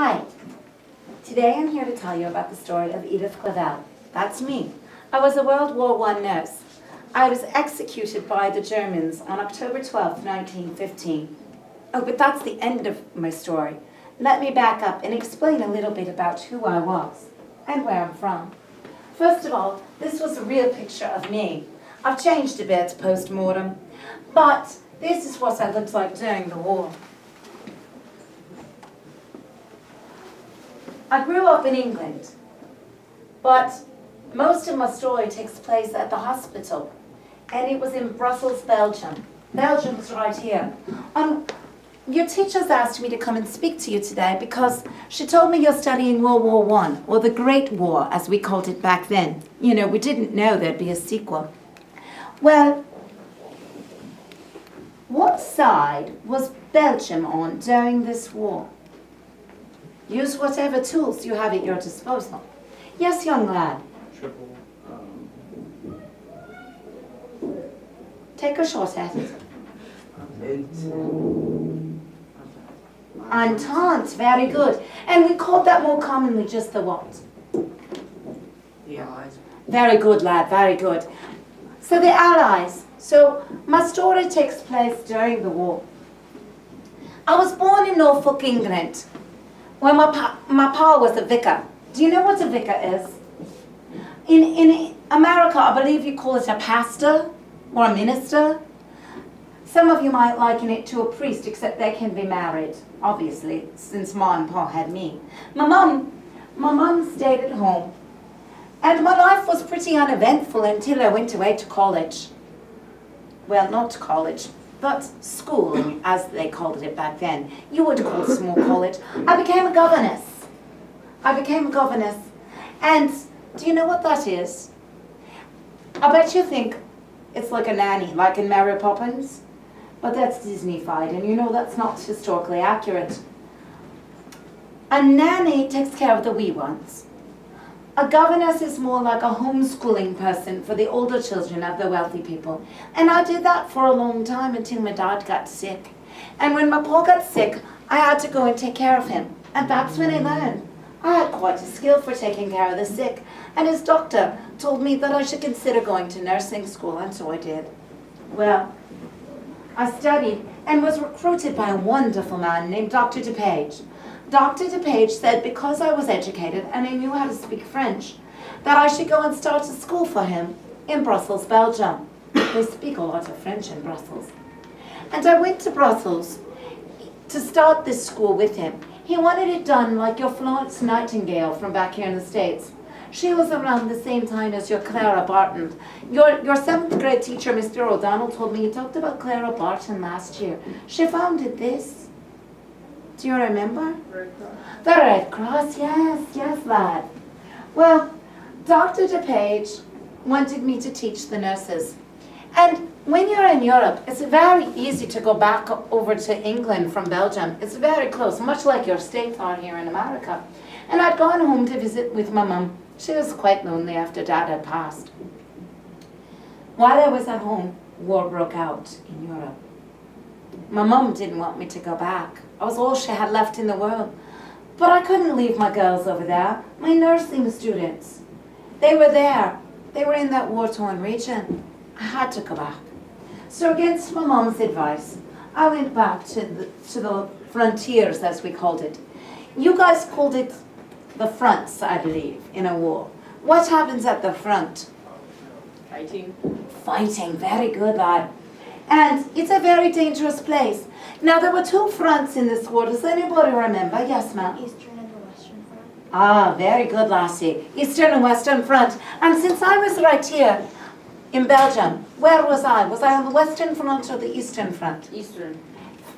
Hi. Today I'm here to tell you about the story of Edith Clavell. That's me. I was a World War I nurse. I was executed by the Germans on October 12, 1915. Oh, but that's the end of my story. Let me back up and explain a little bit about who I was and where I'm from. First of all, this was a real picture of me. I've changed a bit post-mortem, but this is what I looked like during the war. I grew up in England, but most of my story takes place at the hospital, and it was in Brussels, Belgium. Belgium's right here. Your teachers asked me to come and speak to you today because she told me you're studying World War I, or the Great War, as we called it back then. You know, we didn't know there'd be a sequel. Well, what side was Belgium on during this war? Use whatever tools you have at your disposal. Yes, young lad. Triple. Take a shot at it. Entente, very good. And we called that more commonly just the what? The Allies. Very good, lad, very good. So the Allies. So my story takes place during the war. I was born in Norfolk, England, when my pa was a vicar. Do you know what a vicar is? In America, I believe you call it a pastor or a minister. Some of you might liken it to a priest, except they can be married, obviously, since Ma and Pa had me. My mum stayed at home, and my life was pretty uneventful until I went away to college. Well, not college, but school, as they called it back then. You would call it small college. I became a governess. And do you know what that is? I bet you think it's like a nanny, like in Mary Poppins. But that's Disney-fied, and you know that's not historically accurate. A nanny takes care of the wee ones. A governess is more like a homeschooling person for the older children of the wealthy people. And I did that for a long time until my dad got sick. And when my pa got sick, I had to go and take care of him. And that's when I learned. I had quite a skill for taking care of the sick. And his doctor told me that I should consider going to nursing school, and so I did. Well, I studied and was recruited by a wonderful man named Dr. DePage. Dr. DePage said because I was educated and I knew how to speak French, that I should go and start a school for him in Brussels, Belgium. They speak a lot of French in Brussels. And I went to Brussels to start this school with him. He wanted it done like your Florence Nightingale from back here in the States. She was around the same time as your Clara Barton. Your 7th grade teacher, Mr. O'Donnell, told me he talked about Clara Barton last year. She founded this. Do you remember? Red Cross. The Red Cross, yes, lad. Well, Dr. DePage wanted me to teach the nurses. And when you're in Europe, it's very easy to go back over to England from Belgium. It's very close, much like your states are here in America. And I'd gone home to visit with my mum. She was quite lonely after Dad had passed. While I was at home, war broke out in Europe. My mum didn't want me to go back. I was all she had left in the world. But I couldn't leave my girls over there, my nursing students. They were there. They were in that war-torn region. I had to go back. So against my mum's advice, I went back to the frontiers, as we called it. You guys called it the fronts, I believe, in a war. What happens at the front? Fighting. Fighting, very good, lad. And it's a very dangerous place. Now, there were 2 fronts in this war. Does anybody remember? Yes, ma'am. Eastern and the Western Front. Ah, very good, lassie. Eastern and Western Front. And since I was right here in Belgium, where was I? Was I on the Western Front or the Eastern Front? Eastern.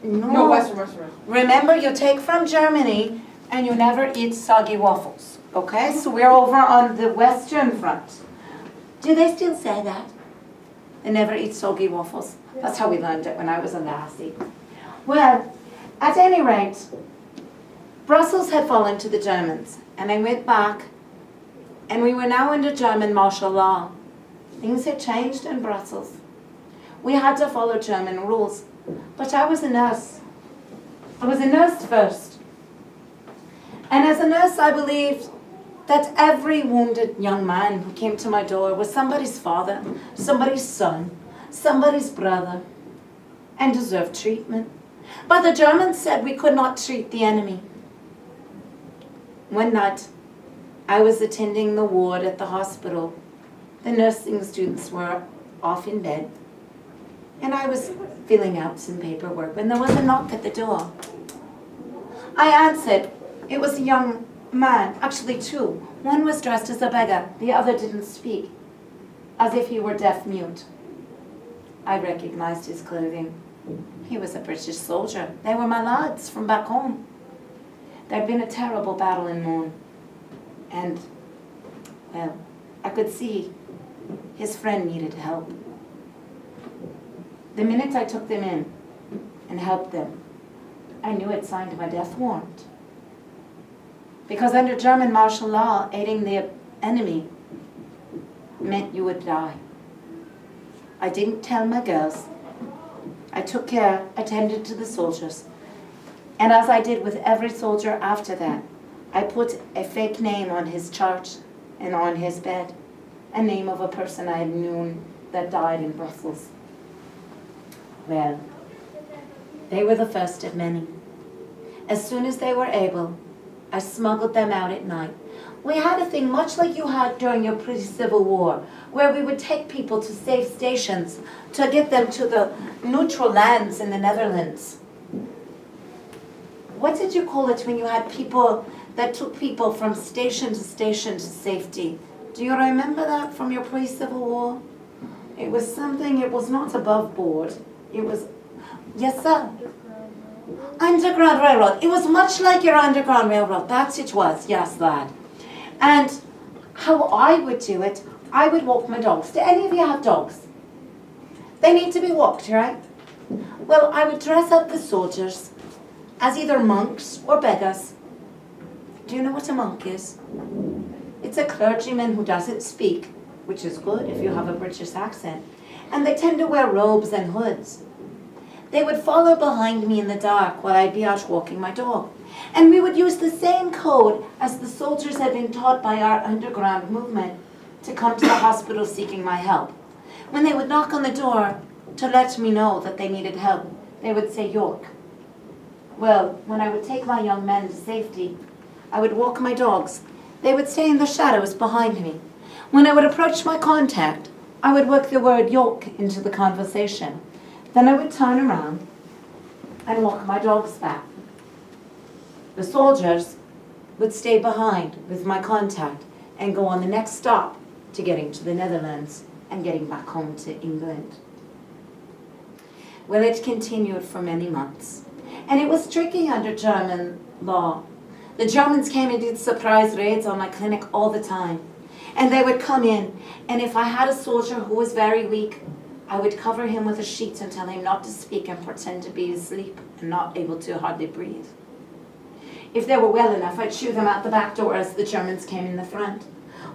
No, Western. Remember, you take from Germany and you never eat soggy waffles. Okay? So we're over on the Western Front. Do they still say that? They never eat soggy waffles. That's how we learned it when I was a lassie. Well, at any rate, Brussels had fallen to the Germans, and I went back, and we were now under German martial law. Things had changed in Brussels. We had to follow German rules, but I was a nurse. I was a nurse first. And as a nurse, I believed that every wounded young man who came to my door was somebody's father, somebody's son, somebody's brother, and deserved treatment. But the Germans said we could not treat the enemy. One night, I was attending the ward at the hospital. The nursing students were off in bed, and I was filling out some paperwork when there was a knock at the door. I answered. It was a young man, actually two. One was dressed as a beggar, the other didn't speak, as if he were deaf-mute. I recognized his clothing. He was a British soldier. They were my lads from back home. There'd been a terrible battle in Mons, and, well, I could see his friend needed help. The minute I took them in and helped them, I knew I'd signed my death warrant. Because under German martial law, aiding the enemy meant you would die. I didn't tell my girls. I took care, attended to the soldiers. And as I did with every soldier after that, I put a fake name on his chart and on his bed, a name of a person I had known that died in Brussels. Well, they were the first of many. As soon as they were able, I smuggled them out at night. We had a thing much like you had during your pre-Civil War, where we would take people to safe stations to get them to the neutral lands in the Netherlands. What did you call it when you had people that took people from station to safety? Do you remember that from your pre-Civil War? It was something, it was not above board. It was, yes sir? Underground Railroad. It was much like your Underground Railroad. That it was, yes lad. And how I would do it, I would walk my dogs. Do any of you have dogs? They need to be walked, right? Well, I would dress up the soldiers as either monks or beggars. Do you know what a monk is? It's a clergyman who doesn't speak, which is good if you have a British accent. And they tend to wear robes and hoods. They would follow behind me in the dark while I'd be out walking my dog. And we would use the same code as the soldiers had been taught by our underground movement to come to the hospital seeking my help. When they would knock on the door to let me know that they needed help, they would say York. Well, when I would take my young men to safety, I would walk my dogs. They would stay in the shadows behind me. When I would approach my contact, I would work the word York into the conversation. Then I would turn around and walk my dogs back. The soldiers would stay behind with my contact and go on the next stop to getting to the Netherlands and getting back home to England. Well, it continued for many months. And it was tricky under German law. The Germans came and did surprise raids on my clinic all the time. And they would come in, and if I had a soldier who was very weak, I would cover him with a sheet and tell him not to speak and pretend to be asleep and not able to hardly breathe. If they were well enough, I'd shoo them out the back door as the Germans came in the front.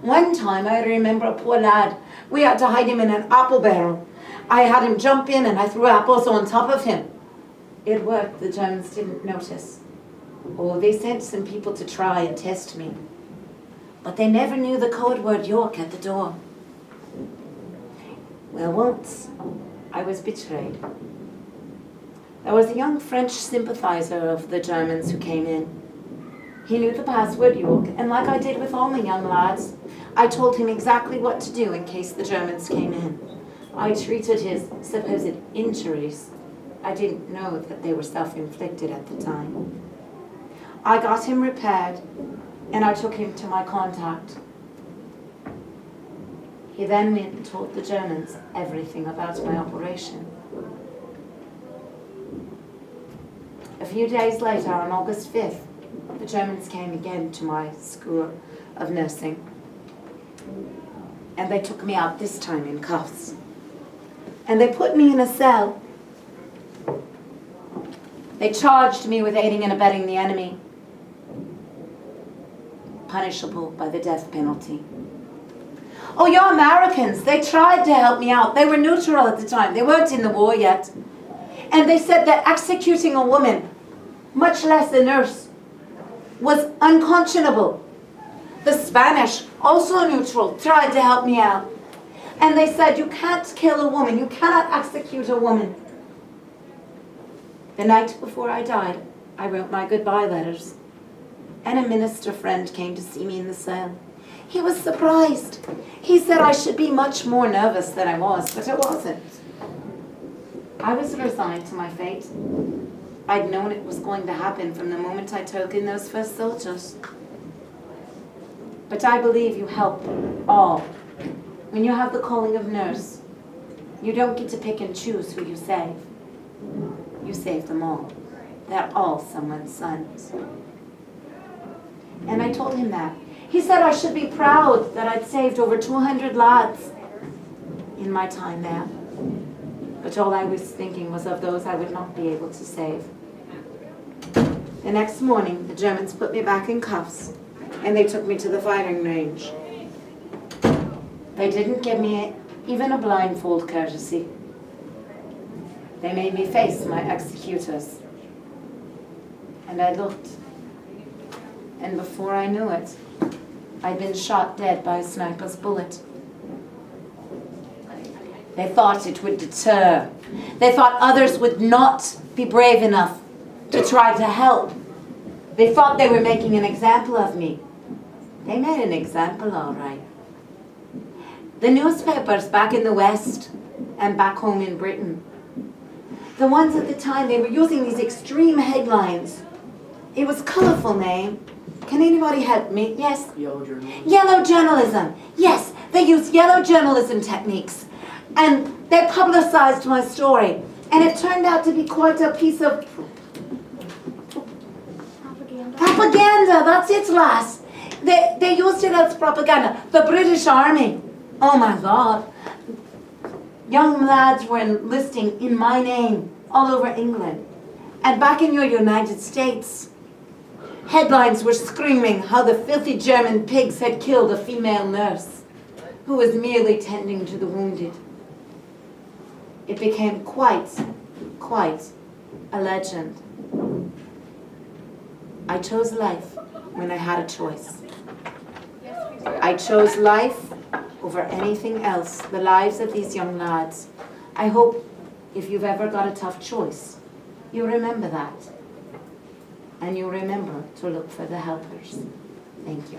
One time, I remember a poor lad. We had to hide him in an apple barrel. I had him jump in and I threw apples on top of him. It worked. The Germans didn't notice. Oh, they sent some people to try and test me. But they never knew the code word York at the door. Well, once I was betrayed. There was a young French sympathizer of the Germans who came in. He knew the password York, and like I did with all my young lads, I told him exactly what to do in case the Germans came in. I treated his supposed injuries. I didn't know that they were self-inflicted at the time. I got him repaired, and I took him to my contact. He then went and told the Germans everything about my operation. A few days later, on August 5th, the Germans came again to my school of nursing. And they took me out, this time in cuffs. And they put me in a cell. They charged me with aiding and abetting the enemy, punishable by the death penalty. Oh, you're Americans. They tried to help me out. They were neutral at the time. They weren't in the war yet. And they said that executing a woman, much less a nurse, was unconscionable. The Spanish, also neutral, tried to help me out. And they said, you can't kill a woman, you cannot execute a woman. The night before I died, I wrote my goodbye letters. And a minister friend came to see me in the cell. He was surprised. He said I should be much more nervous than I was, but I wasn't. I was resigned to my fate. I'd known it was going to happen from the moment I took in those first soldiers. But I believe you help all. When you have the calling of nurse, you don't get to pick and choose who you save. You save them all. They're all someone's sons. And I told him that. He said I should be proud that I'd saved over 200 lads in my time there. But all I was thinking was of those I would not be able to save. The next morning, the Germans put me back in cuffs, and they took me to the firing range. They didn't give me even a blindfold courtesy. They made me face my executors. And I looked. And before I knew it, I'd been shot dead by a sniper's bullet. They thought it would deter. They thought others would not be brave enough to try to help. They thought they were making an example of me. They made an example, all right. The newspapers back in the West and back home in Britain, the ones at the time, they were using these extreme headlines. It was colourful name. Can anybody help me? Yes? Yellow journalism. Yellow journalism. Yes, they used yellow journalism techniques. And they publicized my story. And it turned out to be quite a piece of propaganda. That's it, lass. They used it as propaganda. The British Army. Oh my God. Young lads were enlisting in my name all over England. And back in your United States, headlines were screaming how the filthy German pigs had killed a female nurse who was merely tending to the wounded. It became quite a legend. I chose life when I had a choice. I chose life over anything else, the lives of these young lads. I hope if you've ever got a tough choice, you remember that. And you remember to look for the helpers. Thank you.